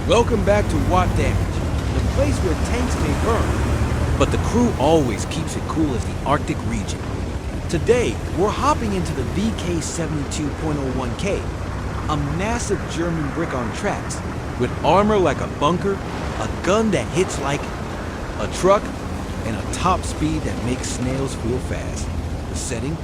Welcome back to Wot Damage, the place where tanks may burn, but the crew always keeps it cool as the Arctic region. Today, we're hopping into the VK-72.01K, a massive German brick on tracks, with armor like a bunker, a gun that hits like a truck, and a top speed that makes snails feel fast. The setting?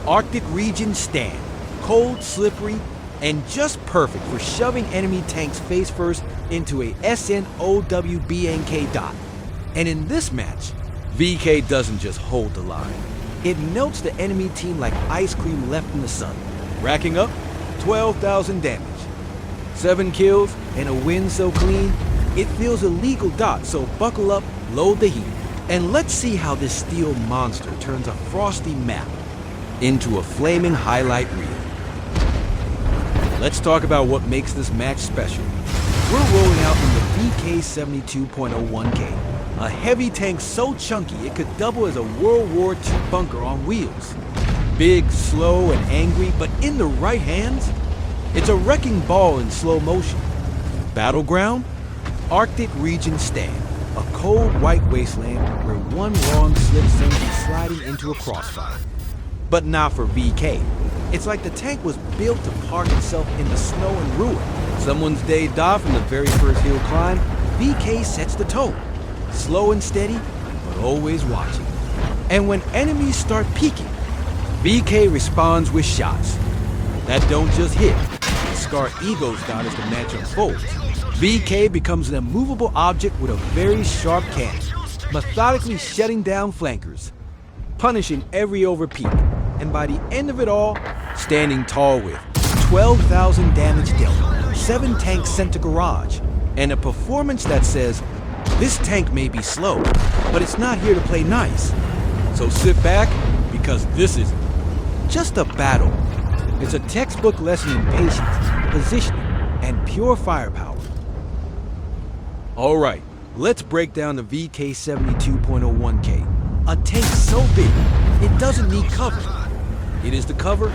Arctic region stand, cold, slippery, and just perfect for shoving enemy tanks face first into a SNOWBNK dot. And in this match, VK doesn't just hold the line. It melts the enemy team like ice cream left in the sun, racking up 12,000 damage. 7 kills and a win so clean, it feels illegal dot, so buckle up, load the heat. And let's see how this steel monster turns a frosty map into a flaming highlight reel. Let's talk about what makes this match special. We're rolling out in the VK-72.01K, a heavy tank so chunky it could double as a World War II bunker on wheels. Big, slow, and angry, but in the right hands, it's a wrecking ball in slow motion. Battleground? Arctic region stand, a cold white wasteland where one wrong slip sends you sliding into a crossfire. But not for VK. It's like the tank was built to park itself in the snow and ruin. Someone's day off from the very first hill climb, VK sets the tone. Slow and steady, but always watching. And when enemies start peeking, VK responds with shots that don't just hit. They scar egos down as the match unfolds. VK becomes an immovable object with a very sharp cannon, methodically shutting down flankers, punishing every overpeak, and by the end of it all, standing tall with 12,000 damage dealt, 7 tanks sent to garage, and a performance that says, this tank may be slow, but it's not here to play nice. So sit back, because this is just a battle. It's a textbook lesson in patience, positioning, and pure firepower. All right, let's break down the VK-72.01K, a tank so big, it doesn't need cover. It is the cover,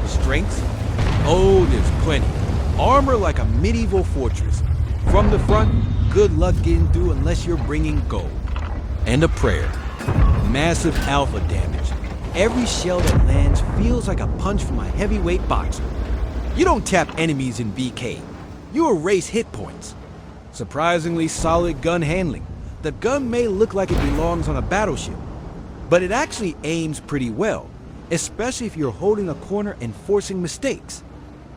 strength. Oh, there's plenty. Armor like a medieval fortress. From the front, good luck getting through unless you're bringing gold. And a prayer. Massive alpha damage. Every shell that lands feels like a punch from a heavyweight boxer. You don't tap enemies in VK. You erase hit points. Surprisingly solid gun handling. The gun may look like it belongs on a battleship, but it actually aims pretty well, especially if you're holding a corner and forcing mistakes.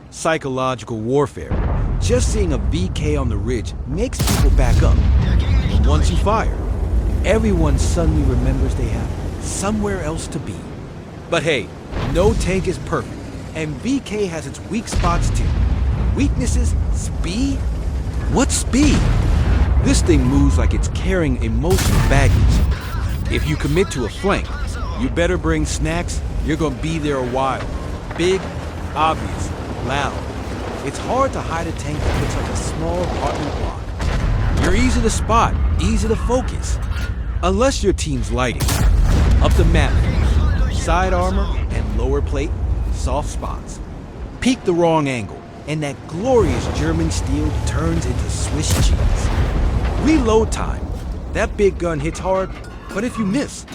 Psychological warfare. Just seeing a VK on the ridge makes people back up. And once you fire, everyone suddenly remembers they have somewhere else to be. But hey, no tank is perfect, and VK has its weak spots too. Weaknesses? Speed? What speed? This thing moves like it's carrying emotional baggage. If you commit to a flank, you better bring snacks. You're gonna be there a while. Big, obvious, loud. It's hard to hide a tank that looks like a small apartment block. You're easy to spot, easy to focus. Unless your team's lighting. Up the map, side armor and lower plate, soft spots. Peek the wrong angle, and that glorious German steel turns into Swiss cheese. Reload time. That big gun hits hard, but if you miss,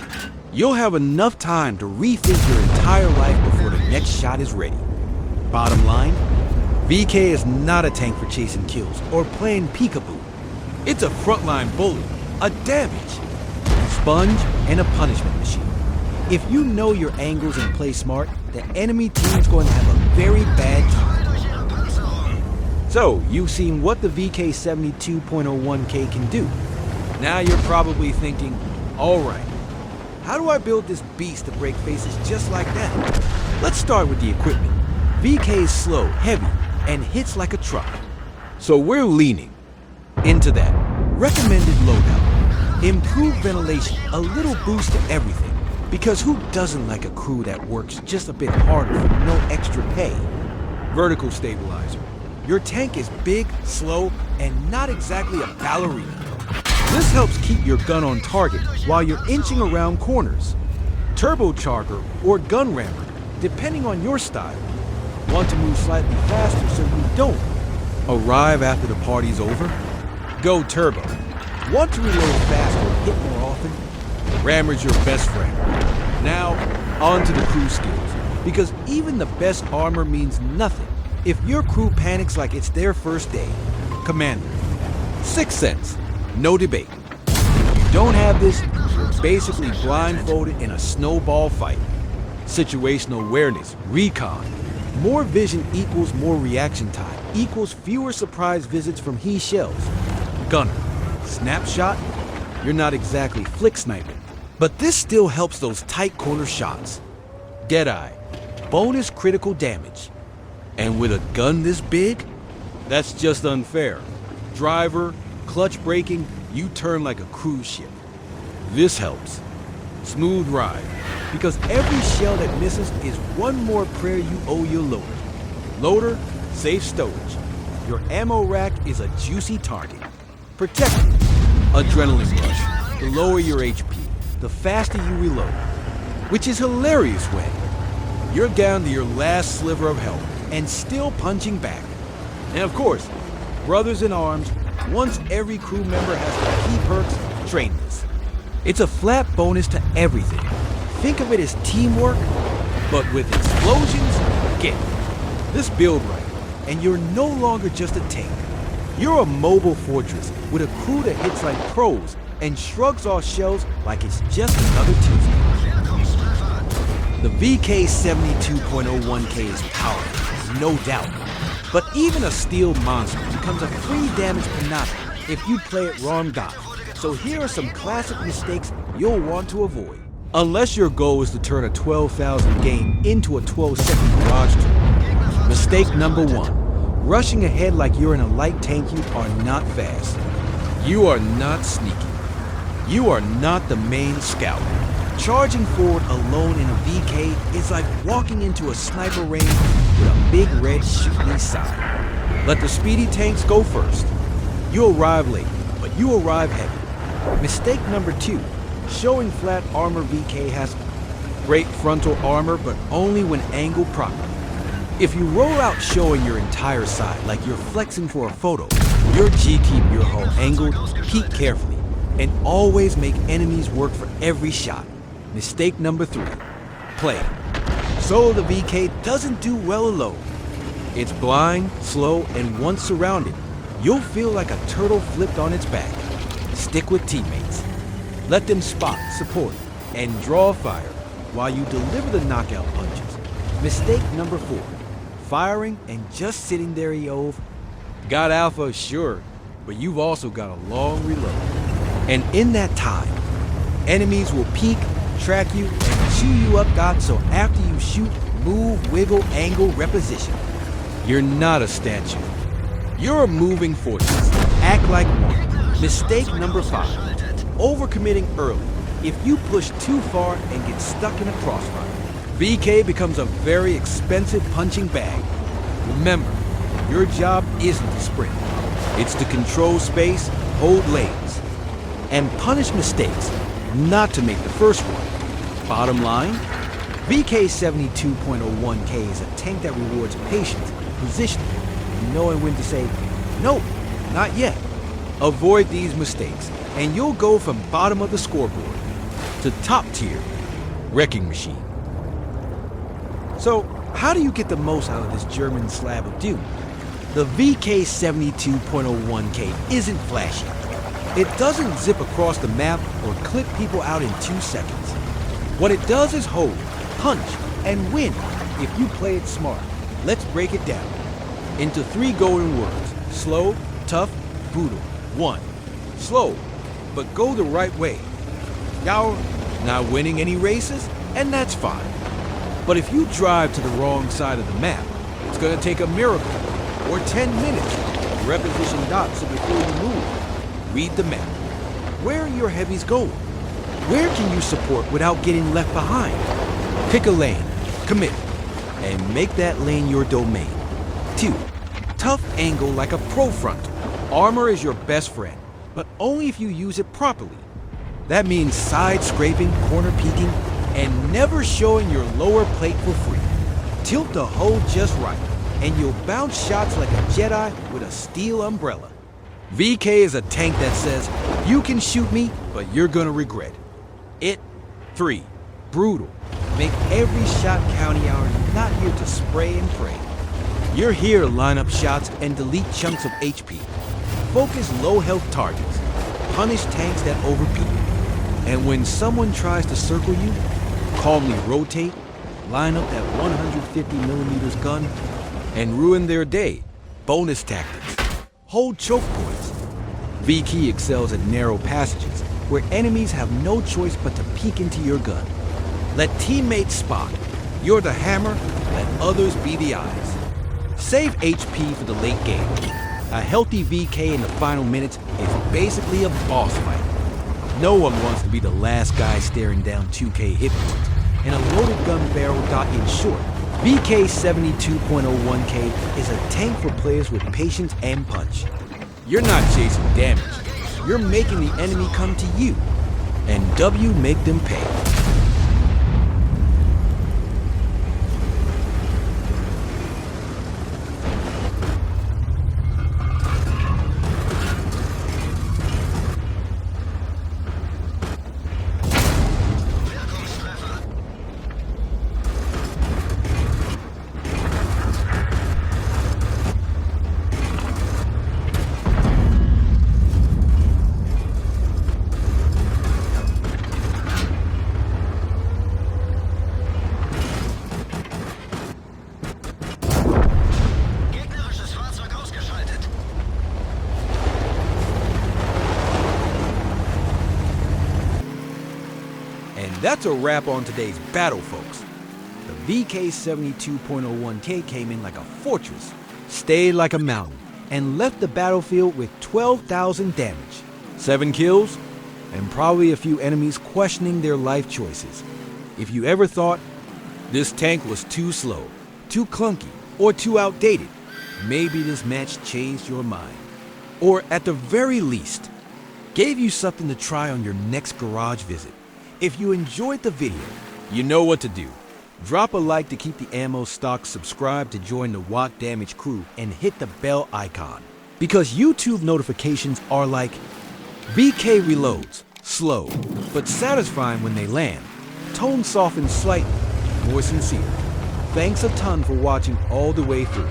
you'll have enough time to rethink your entire life before the next shot is ready. Bottom line, VK is not a tank for chasing kills or playing peekaboo. It's a frontline bully, a damage, sponge, and a punishment machine. If you know your angles and play smart, the enemy team's going to have a very bad time. So, you've seen what the VK-72.01K can do. Now you're probably thinking, all right, how do I build this beast to break faces just like that? Let's start with the equipment. VK is slow, heavy, and hits like a truck. So we're leaning into that. Recommended loadout. Improved ventilation, a little boost to everything. Because who doesn't like a crew that works just a bit harder for no extra pay? Vertical stabilizer. Your tank is big, slow, and not exactly a ballerina. This helps keep your gun on target while you're inching around corners. Turbocharger or gun rammer, depending on your style. Want to move slightly faster so you don't Arrive after the party's over? Go turbo. Want to reload faster and hit more often? Rammer's your best friend. Now, on to the crew skills, because even the best armor means nothing if your crew panics like it's their first day. Commander, 6th sense, no debate. If you don't have this, you're basically blindfolded in a snowball fight. Situational awareness, recon. More vision equals more reaction time, equals fewer surprise visits from he shells. Gunner, snapshot, you're not exactly flick sniping, but this still helps those tight corner shots. Deadeye, bonus critical damage. And with a gun this big? That's just unfair. Driver, clutch braking, you turn like a cruise ship. This helps. Smooth ride, because every shell that misses is one more prayer you owe your loader. Loader, safe stowage. Your ammo rack is a juicy target. Protected. Adrenaline rush. The lower your HP, the faster you reload. Which is hilarious when you're down to your last sliver of health and still punching back. And of course, brothers in arms, once every crew member has the key perks, train this. It's a flat bonus to everything. Think of it as teamwork, but with explosions, get it. This build right, and you're no longer just a tank. You're a mobile fortress with a crew that hits like pros and shrugs off shells like it's just another Tuesday. The VK72.01K is powerful, no doubt. But even a steel monster becomes a free damage pinata if you play it wrong dodge. So here are some classic mistakes you'll want to avoid. Unless your goal is to turn a 12,000 game into a 12-second garage tour. Mistake number 1. Rushing ahead like you're in a light tank. You are not fast. You are not sneaky. You are not the main scout. Charging forward alone in a VK is like walking into a sniper range with a big red shooting side. Let the speedy tanks go first. You arrive late, but you arrive heavy. Mistake number 2. Showing flat armor. VK has great frontal armor, but only when angled properly. If you roll out showing your entire side like you're flexing for a photo, your G keep your hull angled, peek carefully, and always make enemies work for every shot. Mistake number 3. Play. Solo the VK doesn't do well alone. It's blind, slow, and once surrounded, you'll feel like a turtle flipped on its back. Stick with teammates. Let them spot, support, and draw fire while you deliver the knockout punches. Mistake number 4. Firing and just sitting there, Eove. Got alpha, sure, but you've also got a long reload. And in that time, enemies will peek, track you, and chew you up, so after you shoot, move, wiggle, angle, reposition. You're not a statue. You're a moving fortress. Act like one. Mistake number 5. Overcommitting early. If you push too far and get stuck in a crossfire, VK becomes a very expensive punching bag. Remember, your job isn't to sprint. It's to control space, hold lanes, and punish mistakes, not to make the first one. Bottom line, VK72.01K is a tank that rewards patience, positioning, and knowing when to say, nope, not yet. Avoid these mistakes, and you'll go from bottom of the scoreboard to top tier, wrecking machine. So, how do you get the most out of this German slab of doom? The VK72.01K isn't flashy. It doesn't zip across the map or clip people out in 2 seconds. What it does is hold, punch, and win if you play it smart. Let's break it down into 3 golden words: slow, tough, brutal. 1. Slow, but go the right way. You're not winning any races, and that's fine. But if you drive to the wrong side of the map, it's gonna take a miracle, or 10 minutes to reposition dots before you move. Read the map. Where are your heavies going? Where can you support without getting left behind? Pick a lane, commit, and make that lane your domain. 2. Tough angle like a pro frontal. Armor is your best friend, but only if you use it properly. That means side scraping, corner peeking, and never showing your lower plate for free. Tilt the hull just right. and you'll bounce shots like a Jedi with a steel umbrella. VK is a tank that says, you can shoot me, but you're gonna regret it. 3. Brutal. Make every shot count. You're not here to spray and pray. You're here to line up shots and delete chunks of HP. Focus low health targets. Punish tanks that overpeak. And when someone tries to circle you, calmly rotate, line up that 150mm gun, and ruin their day. Bonus tactics. Hold choke points. VK excels at narrow passages, where enemies have no choice but to peek into your gun. Let teammates spot. You're the hammer, let others be the eyes. Save HP for the late game. A healthy VK in the final minutes is basically a boss fight. No one wants to be the last guy staring down 2K hit points, and a loaded gun barrel. In short, VK 72.01K is a tank for players with patience and punch. You're not chasing damage, you're making the enemy come to you, and W make them pay. And that's a wrap on today's battle, folks. The VK 72.01K came in like a fortress, stayed like a mountain, and left the battlefield with 12,000 damage, 7 kills, and probably a few enemies questioning their life choices. If you ever thought this tank was too slow, too clunky, or too outdated, maybe this match changed your mind. Or at the very least, gave you something to try on your next garage visit. If you enjoyed the video, you know what to do. Drop a like to keep the ammo stock, subscribe to join the Wot Damage crew, and hit the bell icon. Because YouTube notifications are like VK reloads, slow, but satisfying when they land. Tone softened slightly, more sincere. Thanks a ton for watching all the way through.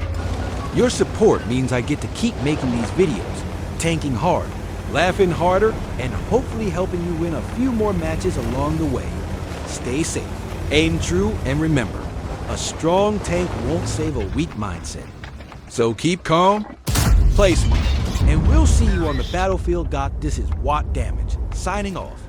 Your support means I get to keep making these videos, tanking hard, laughing harder, and hopefully helping you win a few more matches along the way. Stay safe, aim true, and remember, a strong tank won't save a weak mindset. So keep calm, play smart, and we'll see you on the battlefield. This is Wot Damage, signing off.